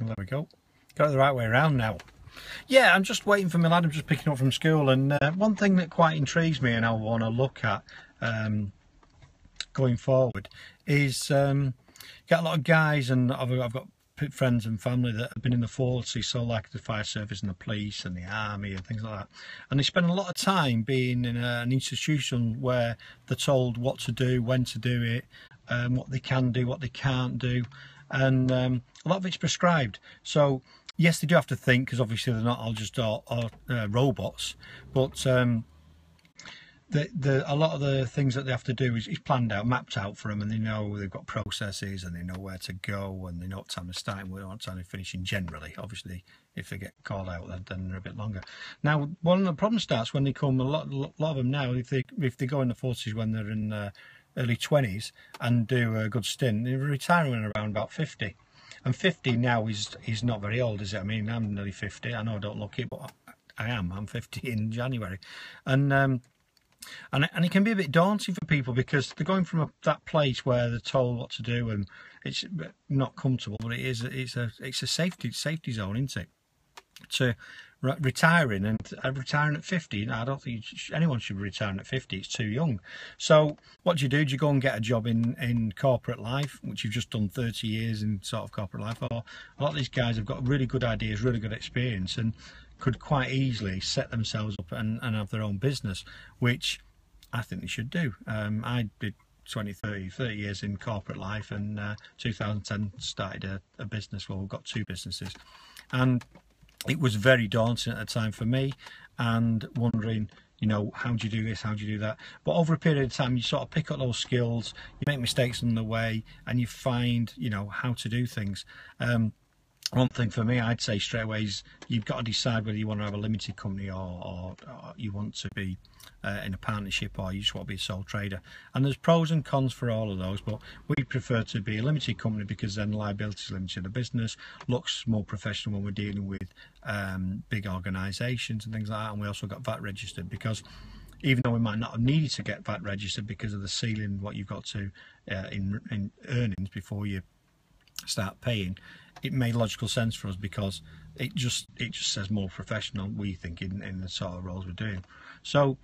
There we go. Got it the right way around now. Yeah, I'm just waiting for my lad. I'm just picking up from school, and one thing that quite intrigues me and I want to look at going forward is get a lot of guys, and I've got friends and family that have been in the forces, so like the fire service and the police and the army and things like that, and they spend a lot of time being in an institution where they're told what to do, when to do it, what they can do, what they can't do, and a lot of it's prescribed. So yes, they do have to think, because obviously they're not all just robots, but a lot of the things that they have to do is planned out, mapped out for them, and they know they've got processes, and they know where to go, and they know what time to start and what time to finish. And generally, obviously, if they get called out, then they're a bit longer. Now, one of the problems starts when they come. A lot of them now, if they go in the forces when they're in early 20s and do a good stint, they retire when around about 50. And 50 now is not very old, is it? I mean, I'm nearly 50. I know I don't look it, but I am. I'm 50 in January, and it can be a bit daunting for people, because they're going from that place where they're told what to do, and it's not comfortable, but it's a safety zone, isn't it? To retiring at 50, I don't think anyone should be retiring at 50. It's too young. So what do you do? Do you go and get a job in corporate life, which you've just done 30 years in sort of corporate life? Or a lot of these guys have got really good ideas, really good experience, and could quite easily set themselves up and have their own business, which I think they should do. I did 30 years in corporate life, and 2010 started a business. Well, we've got two businesses, and it was very daunting at the time for me, and wondering, you know, how do you do this, how do you do that? But over a period of time, you sort of pick up those skills, you make mistakes on the way, and you find, you know, how to do things. One thing for me, I'd say straight away, is you've got to decide whether you want to have a limited company or you want to be in a partnership, or you just want to be a sole trader. And there's pros and cons for all of those, but we prefer to be a limited company, because then liability is limited. The business looks more professional when we're dealing with big organisations and things like that. And we also got VAT registered, because even though we might not have needed to get VAT registered because of the ceiling, what you've got to in earnings before you start paying, it made logical sense for us, because it just says more professional, we think, in the sort of roles we're doing. So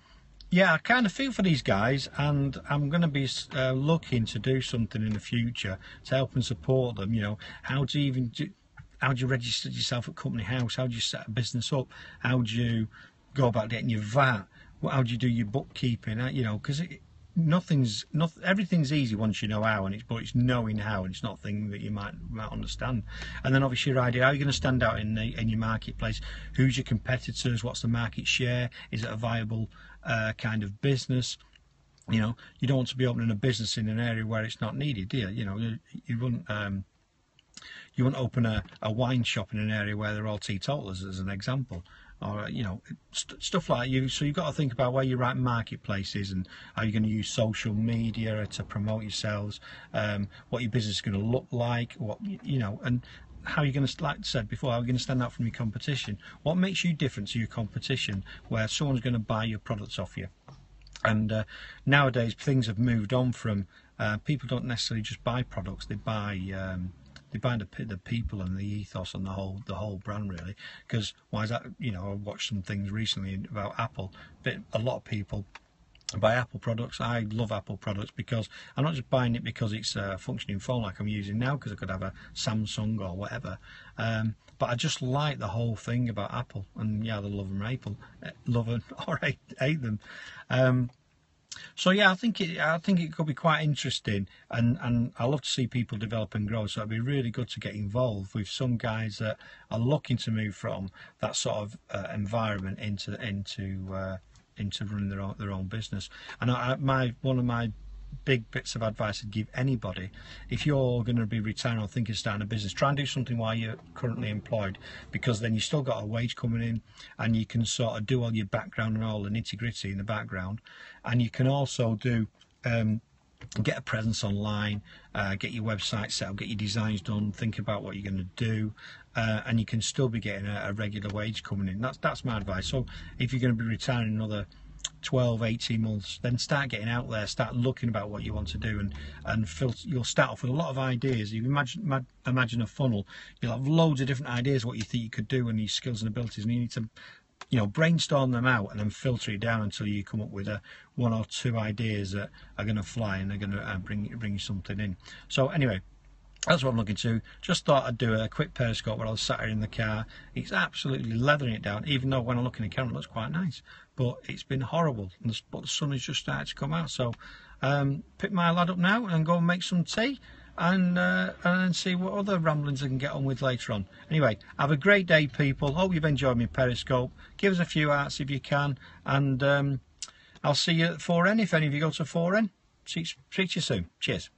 yeah, I kind of feel for these guys, and I'm going to be looking to do something in the future to help and support them. You know, how do you register yourself at Company House? How do you set a business up? How do you go about getting your VAT? How do you do your bookkeeping? You know, because everything's easy once you know how, but it's knowing how, and it's not a thing that you might understand. And then obviously your idea, how are you going to stand out in your marketplace? Who's your competitors? What's the market share? Is it a viable kind of business? You know, you don't want to be opening a business in an area where it's not needed, do you? You know, you wouldn't open a wine shop in an area where they're all teetotalers, as an example. Or, you know, stuff like you. So you've got to think about where your right marketplace is, and how you're going to use social media to promote yourselves, what your business is going to look like, what, you know, and how you're going to, like I said before, how you're going to stand out from your competition. What makes you different to your competition, where someone's going to buy your products off you? And nowadays things have moved on from people don't necessarily just buy products; they buy the people and the ethos and the whole brand, really. Because why is that? You know, I watched some things recently about Apple. But a lot of people buy Apple products. I love Apple products, because I'm not just buying it because it's a functioning phone like I'm using now, because I could have a Samsung or whatever. But I just like the whole thing about Apple, and yeah, I love them, love them or hate them. So yeah, I think it could be quite interesting, and I love to see people develop and grow. So it'd be really good to get involved with some guys that are looking to move from that sort of environment into running their own business. And one of my big bits of advice I'd give anybody, if you're going to be retiring or thinking of starting a business, try and do something while you're currently employed, because then you've still got a wage coming in, and you can sort of do all your background and all the nitty-gritty in the background, and you can also do get a presence online, get your website set up, get your designs done, think about what you're going to do, and you can still be getting a regular wage coming in. That's my advice. So if you're going to be retiring another 12, 18 months, then start getting out there, start looking about what you want to do, and you'll start off with a lot of ideas. You imagine a funnel, you'll have loads of different ideas what you think you could do and these skills and abilities, and you need to, you know, brainstorm them out and then filter it down until you come up with one or two ideas that are going to fly and they're going to bring you something in. So anyway, that's what I'm looking to. Just thought I'd do a quick periscope while I was sat here in the car. It's absolutely leathering it down, even though when I look in the camera it looks quite nice. But it's been horrible, but the sun has just started to come out. So pick my lad up now and go and make some tea and see what other ramblings I can get on with later on. Anyway, have a great day, people. Hope you've enjoyed my periscope. Give us a few hearts if you can, and I'll see you at 4N if any of you go to 4N. See you soon. Cheers.